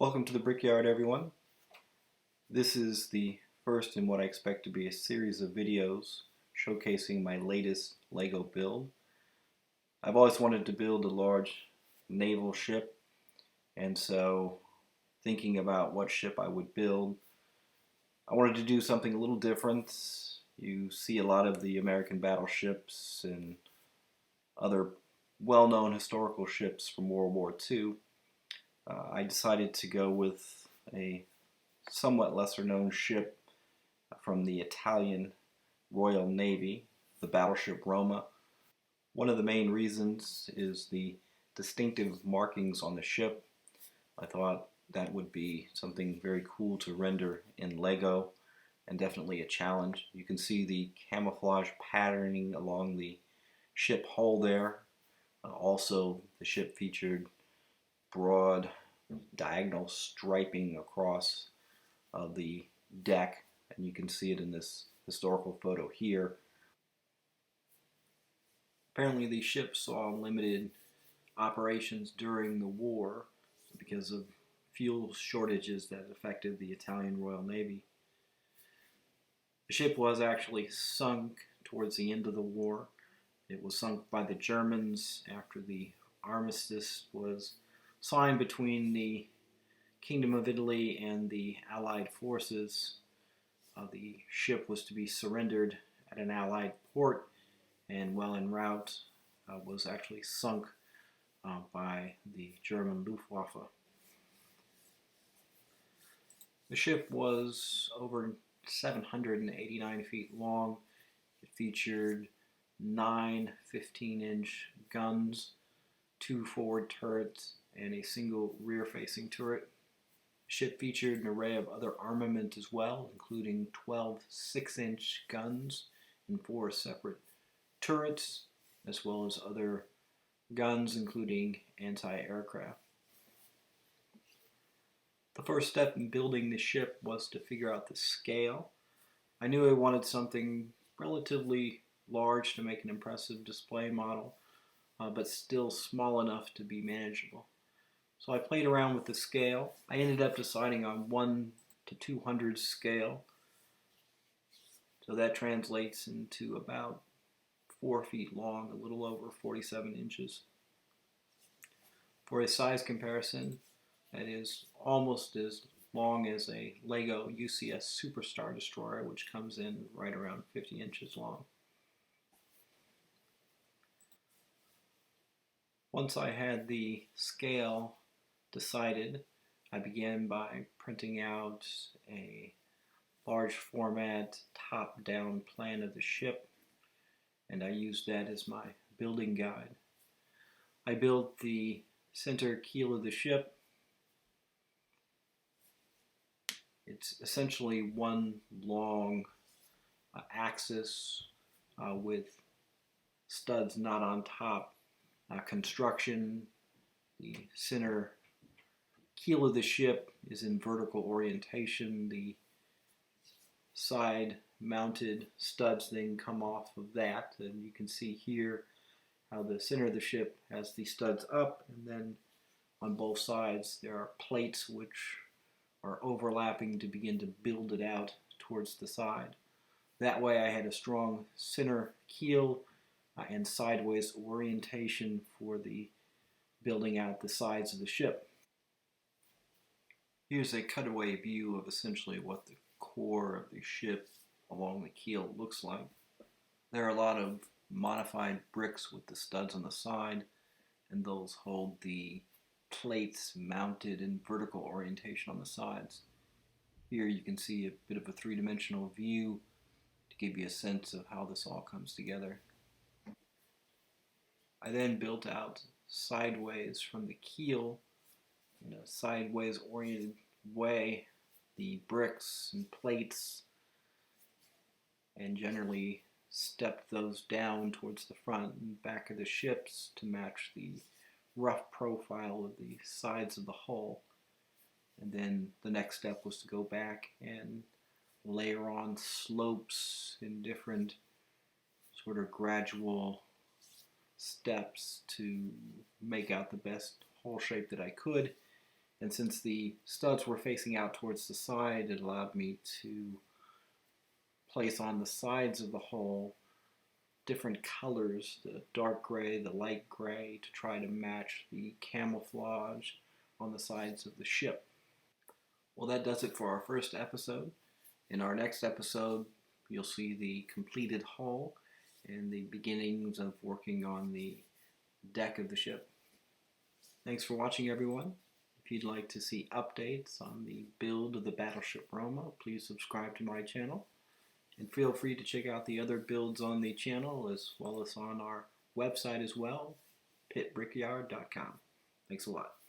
Welcome to the Brickyard, everyone. This is the first in what I expect to be a series of videos showcasing my latest LEGO build. I've always wanted to build a large naval ship, and so thinking about what ship I would build, I wanted to do something a little different. You see a lot of the American battleships and other well-known historical ships from World War II. I decided to go with a somewhat lesser known ship from the Italian Royal Navy, the Battleship Roma. One of the main reasons is the distinctive markings on the ship. I thought that would be something very cool to render in LEGO and definitely a challenge. You can see the camouflage patterning along the ship hull there. Also, the ship featured broad diagonal striping across the deck, and you can see it in this historical photo here. Apparently the ship saw limited operations during the war because of fuel shortages that affected the Italian Royal Navy. The ship was actually sunk towards the end of the war. It was sunk by the Germans after the armistice was signed between the Kingdom of Italy and the Allied forces. The ship was to be surrendered at an Allied port, and while en route was actually sunk by the German Luftwaffe. The ship was over 789 feet long. It featured 9 15-inch guns, 2 forward turrets, and a single rear-facing turret. The ship featured an array of other armament as well, including 12 6-inch guns and 4 separate turrets, as well as other guns, including anti-aircraft. The first step in building the ship was to figure out the scale. I knew I wanted something relatively large to make an impressive display model, but still small enough to be manageable. So I played around with the scale. I ended up deciding on 1 to 200 scale. So that translates into about 4 feet long, a little over 47 inches. For a size comparison, that is almost as long as a LEGO UCS Superstar Destroyer, which comes in right around 50 inches long. Once I had the scale decided, I began by printing out a large format top-down plan of the ship, and I used that as my building guide. I built the center keel of the ship. It's essentially one long axis with studs not on top construction. The center keel of the ship is in vertical orientation. The side mounted studs then come off of that, and you can see here how the center of the ship has the studs up, and then on both sides there are plates which are overlapping to begin to build it out towards the side. That way I had a strong center keel and sideways orientation for the building out the sides of the ship. Here's a cutaway view of essentially what the core of the ship along the keel looks like. There are a lot of modified bricks with the studs on the side, and those hold the plates mounted in vertical orientation on the sides. Here you can see a bit of a three-dimensional view to give you a sense of how this all comes together. I then built out sideways from the keel in a sideways oriented way the bricks and plates, and generally stepped those down towards the front and back of the ships to match the rough profile of the sides of the hull. And then the next step was to go back and layer on slopes in different sort of gradual steps to make out the best hull shape that I could. And since the studs were facing out towards the side, it allowed me to place on the sides of the hull different colors, the dark gray, the light gray, to try to match the camouflage on the sides of the ship. Well, that does it for our first episode. In our next episode, you'll see the completed hull and the beginnings of working on the deck of the ship. Thanks for watching, everyone. If you'd like to see updates on the build of the Battleship Roma, please subscribe to my channel. And feel free to check out the other builds on the channel as well as on our website as well, pitbrickyard.com. Thanks a lot.